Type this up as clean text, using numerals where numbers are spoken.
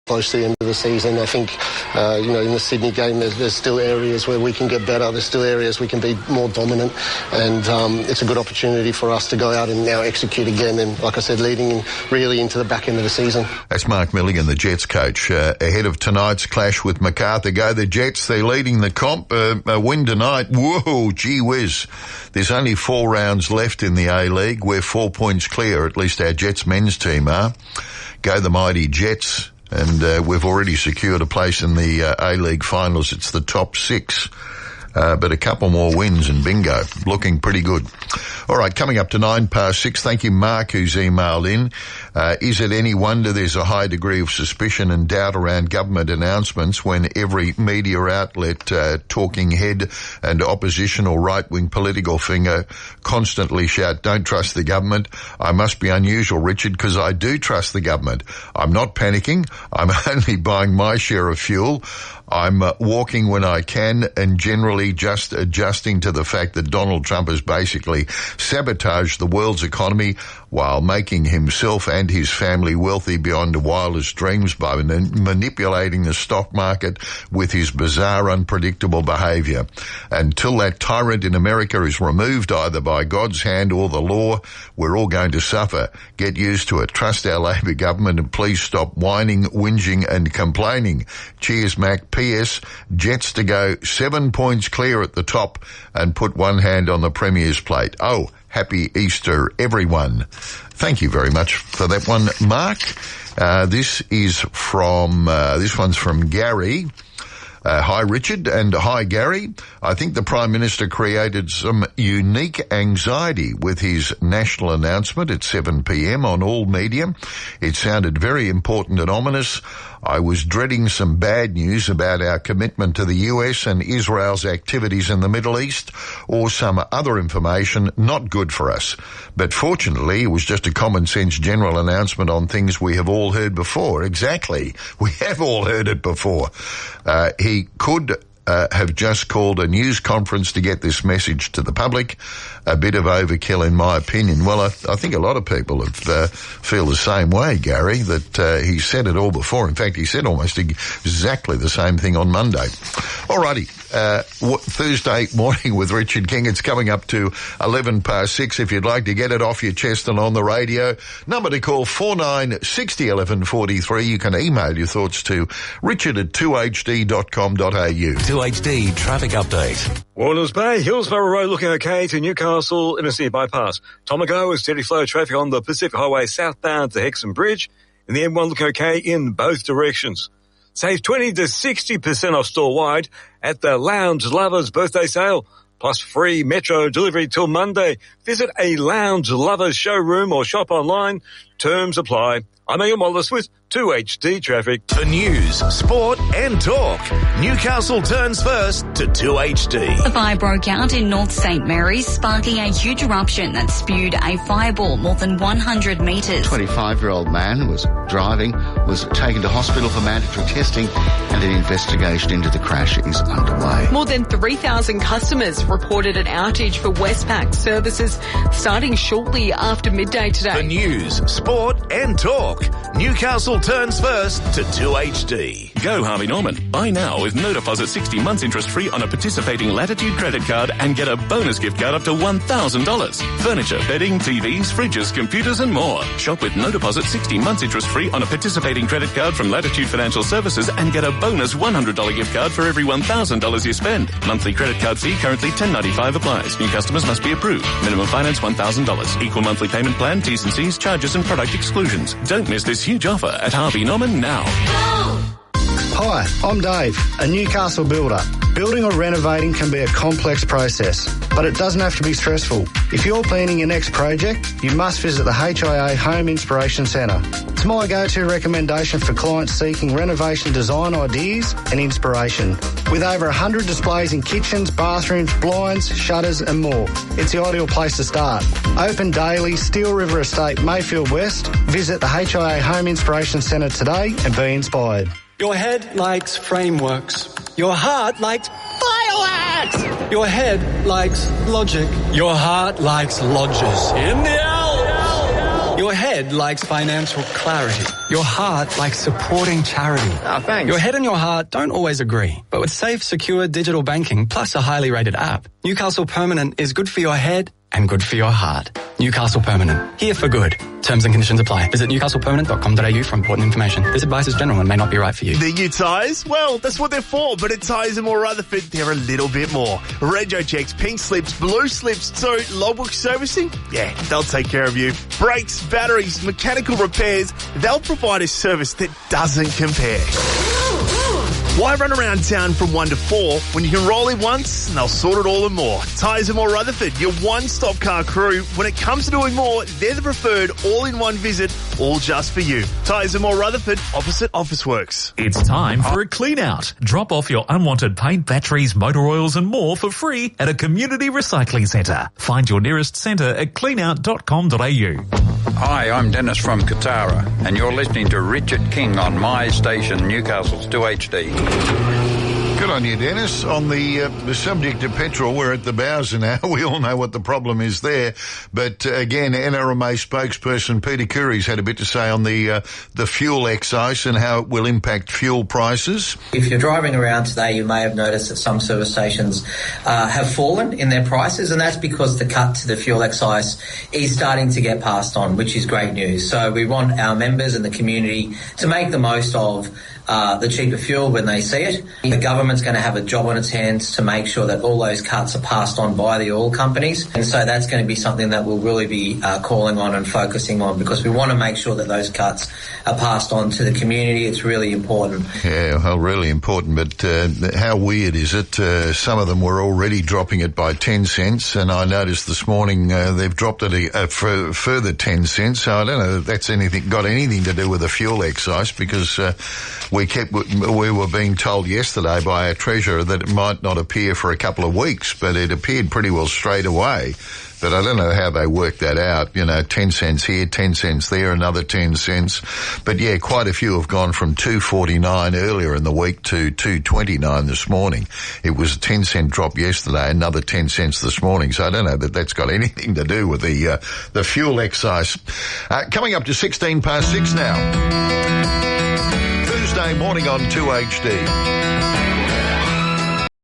close to the end of the season. I think, in the Sydney game, there's still areas where we can get better. There's still areas we can be more dominant, and it's a good opportunity for us to go out and now execute again. And like I said, leading really into the back end of the season. That's Mark Milligan, the Jets coach, ahead of tonight's clash with Macarthur. Go the Jets. They're leading the comp. A win tonight. Whoa, gee whiz. There's only 4 rounds left in the A-League. We're 4 points clear, at least our Jets men's team are. Go the mighty Jets. And we've already secured a place in the A-League finals. It's the top 6. But a couple more wins and bingo. Looking pretty good. All right, coming up to 6:09. Thank you, Mark, who's emailed in. Is it any wonder there's a high degree of suspicion and doubt around government announcements when every media outlet, talking head and opposition or right-wing political finger constantly shout, don't trust the government? I must be unusual, Richard, because I do trust the government. I'm not panicking. I'm only buying my share of fuel. I'm walking when I can and generally just adjusting to the fact that Donald Trump has basically sabotaged the world's economy while making himself and his family wealthy beyond wildest dreams by manipulating the stock market with his bizarre, unpredictable behaviour. Until that tyrant in America is removed either by God's hand or the law, we're all going to suffer. Get used to it. Trust our Labor government and please stop whining, whinging and complaining. Cheers, Mac. P.S. Jets to go 7 points clear at the top and put one hand on the Premier's plate. Oh, happy Easter, everyone. Thank you very much for that one, Mark. This one's from Gary. Hi, Richard, and hi, Gary. I think the Prime Minister created some unique anxiety with his national announcement at 7 p.m. on all media. It sounded very important and ominous. I was dreading some bad news about our commitment to the US and Israel's activities in the Middle East or some other information not good for us. But fortunately, it was just a common sense general announcement on things we have all heard before. Exactly. We have all heard it before. He could have just called a news conference to get this message to the public. A bit of overkill, in my opinion. Well, I think a lot of people feel the same way, Gary, that he said it all before. In fact, he said almost exactly the same thing on Monday. Alrighty, Thursday morning with Richard King. It's coming up to 6:11. If you'd like to get it off your chest and on the radio, number to call 49601143. You can email your thoughts to richard@2hd.com.au. 2HD traffic update. Warners Bay, Hillsborough Road looking okay to Newcastle, Inner Bypass. Tomago with steady flow traffic on the Pacific Highway southbound to Hexham Bridge. And the M1 looking okay in both directions. Save 20 to 60% off store-wide at the Lounge Lovers birthday sale. Plus free Metro delivery till Monday. Visit a Lounge Lovers showroom or shop online. Terms apply. I'm Ian Wallace with 2HD Traffic. The news, sport and talk. Newcastle turns first to 2HD. A fire broke out in North St Mary's, sparking a huge eruption that spewed a fireball more than 100 metres. 25-year-old man who was driving was taken to hospital for mandatory testing and an investigation into the crash is underway. More than 3,000 customers reported an outage for Westpac services starting shortly after midday today. The news, sport and talk. Newcastle turns first to 2HD. Go Harvey Norman. Buy now with no deposit 60 months interest free on a participating Latitude credit card and get a bonus gift card up to $1,000. Furniture, bedding, TVs, fridges, computers and more. Shop with no deposit 60 months interest free on a participating credit card from Latitude Financial Services and get a bonus $100 gift card for every $1,000 you spend. Monthly credit card fee currently $10.95 applies. New customers must be approved. Minimum finance $1,000. Equal monthly payment plan, T's and C's, charges and product exclusions. Don't miss this huge offer at Harvey Norman now. Hi, I'm Dave, a Newcastle builder. Building or renovating can be a complex process, but it doesn't have to be stressful. If you're planning your next project, you must visit the HIA Home Inspiration Centre. It's my go-to recommendation for clients seeking renovation design ideas and inspiration. With over 100 displays in kitchens, bathrooms, blinds, shutters and more, it's the ideal place to start. Open daily, Steel River Estate, Mayfield West. Visit the HIA Home Inspiration Centre today and be inspired. Your head likes frameworks. Your heart likes fireworks. Your head likes logic. Your heart likes lodges. In the L. Your head likes financial clarity. Your heart likes supporting charity. Oh, thanks. Your head and your heart don't always agree, but with safe, secure digital banking plus a highly rated app, Newcastle Permanent is good for your head and good for your heart. Newcastle Permanent. Here for good. Terms and conditions apply. Visit newcastlepermanent.com.au for important information. This advice is general and may not be right for you. The new tyres? Well, that's what they're for, but at Tyres or Rutherford, they're a little bit more. Rego checks, pink slips, blue slips, so logbook servicing? Yeah, they'll take care of you. Brakes, batteries, mechanical repairs, they'll provide a service that doesn't compare. Why run around town from 1 to 4 when you can roll in once and they'll sort it all and more? Tyres and More Rutherford, your one-stop car crew. When it comes to doing more, they're the preferred all-in-one visit, all just for you. Tyres and More Rutherford, opposite Officeworks. It's time for a clean out. Drop off your unwanted paint, batteries, motor oils and more for free at a community recycling centre. Find your nearest centre at cleanout.com.au. Hi, I'm Dennis from Katara, and you're listening to Richard King on my station, Newcastle's 2HD. Good on you, Dennis. On the subject of petrol, we're at the Bowser now. We all know what the problem is there. But again, NRMA spokesperson Peter Curry's had a bit to say on the fuel excise and how it will impact fuel prices. If you're driving around today, you may have noticed that some service stations have fallen in their prices, and that's because the cut to the fuel excise is starting to get passed on, which is great news. So we want our members and the community to make the most of the cheaper fuel when they see it. The government's going to have a job on its hands to make sure that all those cuts are passed on by the oil companies. And so that's going to be something that we'll really be calling on and focusing on, because we want to make sure that those cuts are passed on to the community. It's really important. Yeah, well, really important. But how weird is it? Some of them were already dropping it by 10 cents, and I noticed this morning they've dropped it a further 10 cents. So I don't know if that's got anything to do with the fuel excise, because we were being told yesterday by our treasurer that it might not appear for a couple of weeks, but it appeared pretty well straight away. But I don't know how they worked that out. 10 cents here, 10 cents there, another 10 cents. But yeah, quite a few have gone from $2.49 earlier in the week to $2.29 this morning. It was a 10 cent drop yesterday, another 10 cents this morning. So I don't know that that's got anything to do with the fuel excise. Coming up to 6 now. Tuesday morning on 2HD.